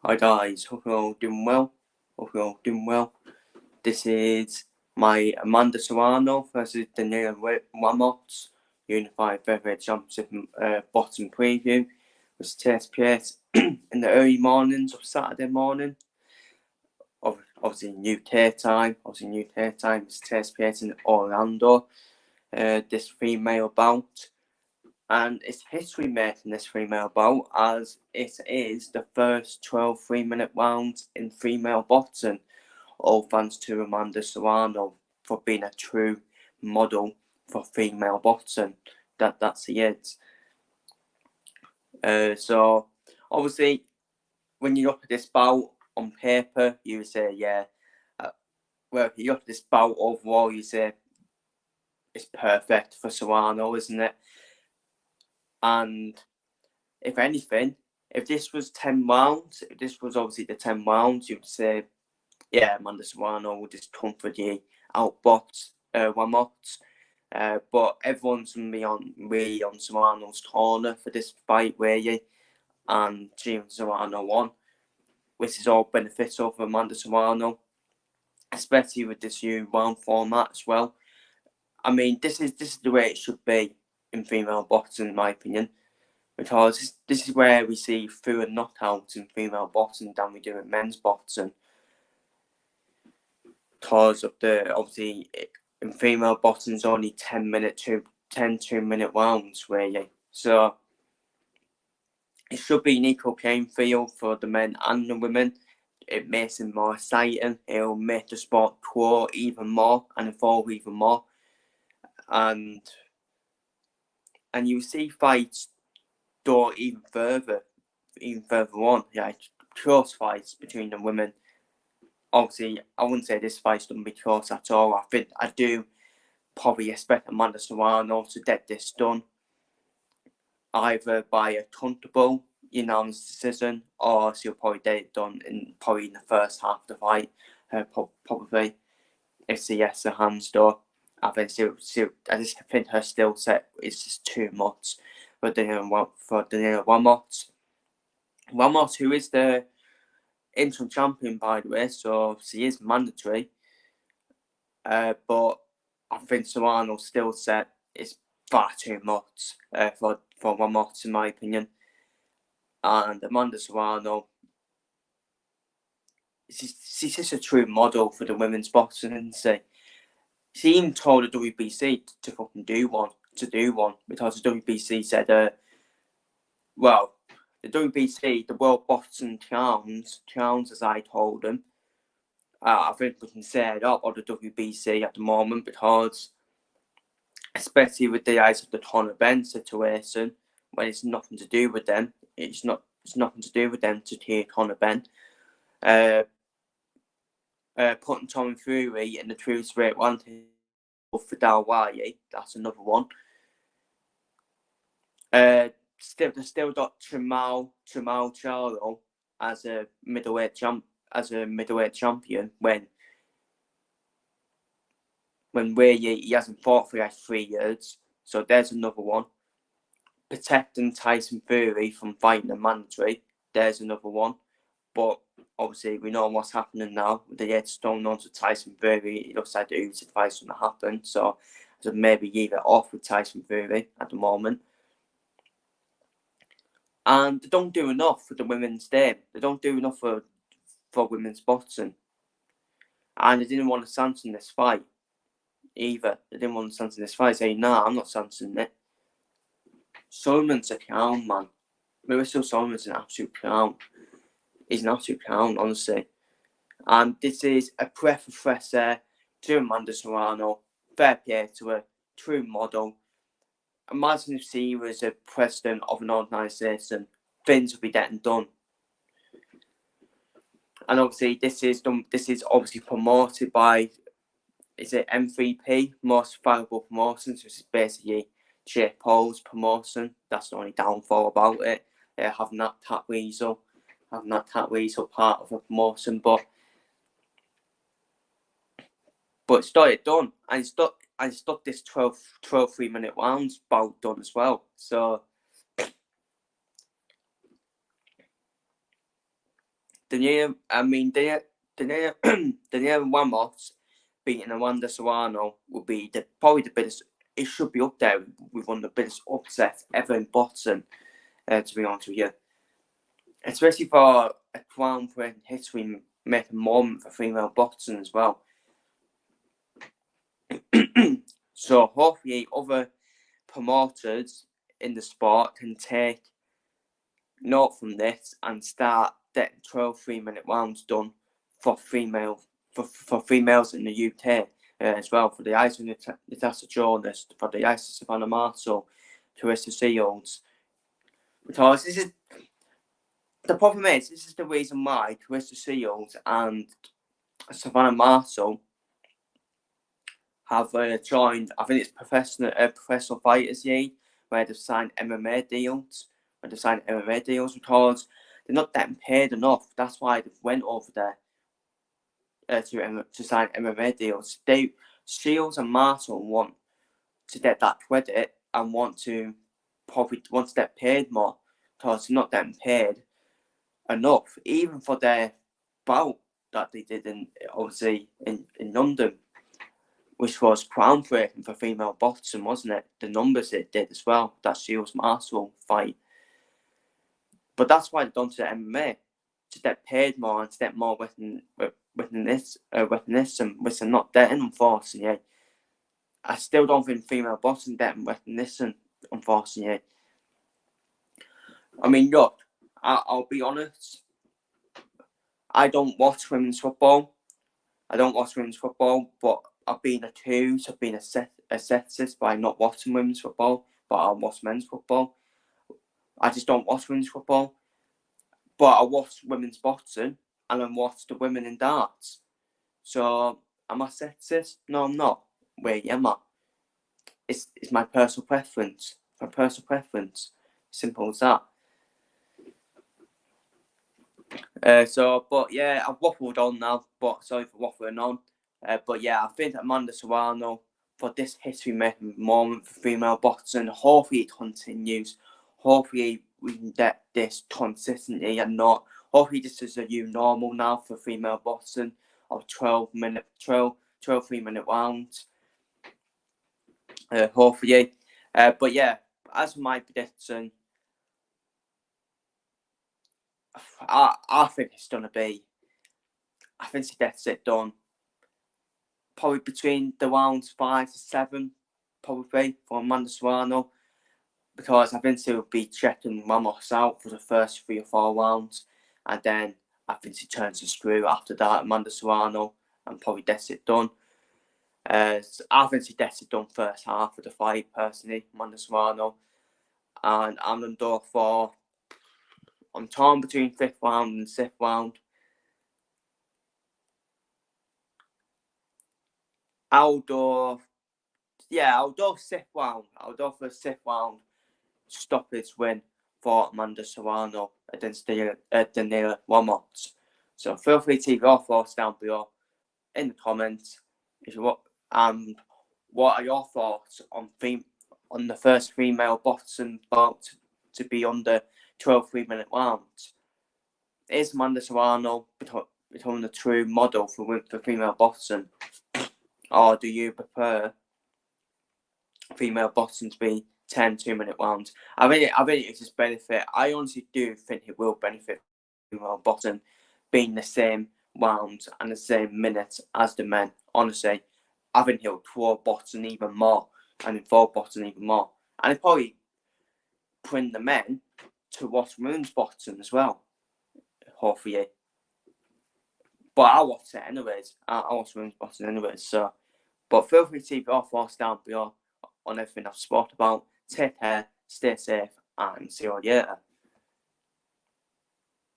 Hi guys, hope you're all doing well. This is my Amanda Serrano versus Danila Ramos Unified Featherweight Championship bottom preview, which takes place in the early mornings of Saturday morning. Obviously UK time. It takes place in Orlando. This female bout. And it's history making this female bout, as it is the first 12 3-minute rounds in female boxing. All thanks to Amanda Serrano for being a true model for female boxing. That's it. So obviously, when you look at this bout on paper, you say, yeah. Well, if you look at this bout overall, you say it's perfect for Serrano, isn't it? And if anything, if this was 10 rounds, if this was obviously the 10 rounds, you'd say, yeah, Amanda Serrano would just comfortably outbox Ramos. But everyone's really on Serrano's corner for this fight, really. And James Serrano won, which is all beneficial for Amanda Serrano, especially with this new round format as well. I mean, this is the way it should be in female boxing, in my opinion. Because this is where we see fewer knockouts in female boxing than we do in men's boxing. Because of obviously, in female boxing, it's only 10 2-minute rounds, really. So, it should be an equal playing field for the men and the women. It makes it more exciting. It'll make the sport grow even more and evolve even more. And you see fights go even further on, close fights between the women. Obviously, I wouldn't say this fight's going to be close at all. I do probably expect Amanda Serrano to get this done, either by a comfortable unanimous decision, or she'll probably get it done in the first half of the fight. Probably, if she gets her hands though. I think I just think her skill set is just too much for Danila Ramos. Ramos, who is the interim champion, by the way, so she is mandatory. But I think Serrano's skill set is far too much for Ramos, in my opinion. And Amanda Serrano, she's just a true model for the women's boxing, isn't she? She even told the WBC to fucking do one, because the WBC said, the WBC, the World Boxing Clowns, as I told them, I think we can say it up on the WBC at the moment, because especially with the eyes of the Conor Ben situation, when it's nothing to do with them, it's nothing to do with them to hear Conor Ben. Putting Tommy Fury in the cruiserweight ranking for Dalwai, that's another one. Still got Jamal Charlo as a middleweight champion when really he hasn't fought for like 3 years. So there's another one. Protecting Tyson Fury from fighting a mandatory, there's another one. But obviously, we know what's happening now. With the head stone onto Tyson Fury, it looks like the Usyk fight's going to happen. So maybe leave it off with Tyson Fury at the moment. And they don't do enough for the women's game. They don't do enough for women's boxing. And they didn't want to sanction this fight either. They didn't want to sanction this fight, saying, nah, I'm not sanctioning it. Solomon's a clown, man. Mauricio Solomon's an absolute clown. He's an absolute clown, honestly. And this is a breath of fresh air to Amanda Serrano. Fair play to her. True model. Imagine if she was a president of an organisation, things would be getting done. And obviously, this is obviously promoted by, is it M3P, Most Valuable Promotions, which is basically Jake Paul's promotion. That's the only downfall about it. Having that cat weasel part of a promotion, but it's got it done, and it's got this 12 3-minute rounds bout done as well. So Danila, Danila Ramos beating Amanda Serrano would be probably the biggest. It should be up there with one of the biggest upsets ever in boxing. To be honest with you, especially for a groundbreaking history making moment for female boxing as well. So hopefully other promoters in the sport can take note from this and start getting 12 3-minute rounds done for females in the UK as well, for the eyes of Natasha Jonas, for the eyes of Savannah Marceau, Clarissa Shields. Because this is the problem is this is the reason why Clarissa Shields and Savannah Marceau have joined. I think it's professional fighters league, where they've signed MMA deals. Because they're not getting paid enough. That's why they went over there to sign MMA deals. Shields and Marshall want to get that credit and want to get paid more, because they're not getting paid enough, even for their bout that they did in London, which was groundbreaking for female boxing, wasn't it? The numbers it did as well, that Shields Marshall fight. But that's why they've done to the MMA, to get paid more and to get more within this, and which they're not getting, unfortunately. I still don't think female boxing getting recognition, unfortunately. I mean, look, I'll be honest. I don't watch women's football. But I've been accused of being a sexist by not watching women's football, but I watch men's football. I just don't watch women's football. But I watch women's boxing and I watch the women in darts. So, am I sexist? No, I'm not. Wait, am I? It's my personal preference. Simple as that. But yeah, I've waffled on now. But sorry for waffling on. But yeah, I think Amanda Serrano, for this history-making moment for female boxing, hopefully it continues. Hopefully we can get this consistently and not. Hopefully this is a new normal now for female boxing of 12 3-minute rounds. Hopefully. But yeah, as my prediction, I think it's going to be, I think she gets it done probably between the rounds 5 to 7, probably, for Amanda Serrano, because I think she'll be checking Ramos out for the first 3 or 4 rounds, and then I think she turns the screw after that, Amanda Serrano, and probably gets it done. I think she gets it done first half of the fight, personally, Amanda Serrano. And I'm on door for, I'm torn between 5th round and 6th round. I'll go 6th round. I'll go for a 6th round stoppage win for Amanda Serrano against Danila Ramos. So feel free to leave your thoughts down below in the comments. And what are your thoughts on the first female boxing bout to be under 12 3-minute rounds? Is Amanda Serrano becoming a true model for female boxing? Or do you prefer female boxing to be 10 2-minute rounds? I mean, it just benefit. I honestly do think it will benefit female boxing being the same rounds and the same minutes as the men. Honestly, I think he'll throw boxing even more and involve boxing even more. And it probably bring the men to watch women's boxing as well, hopefully. But I watch it anyways. I watch women's boxing anyways. So, but feel free to leave your thoughts down below on everything I've spoke about. Take care, stay safe, and see you all later.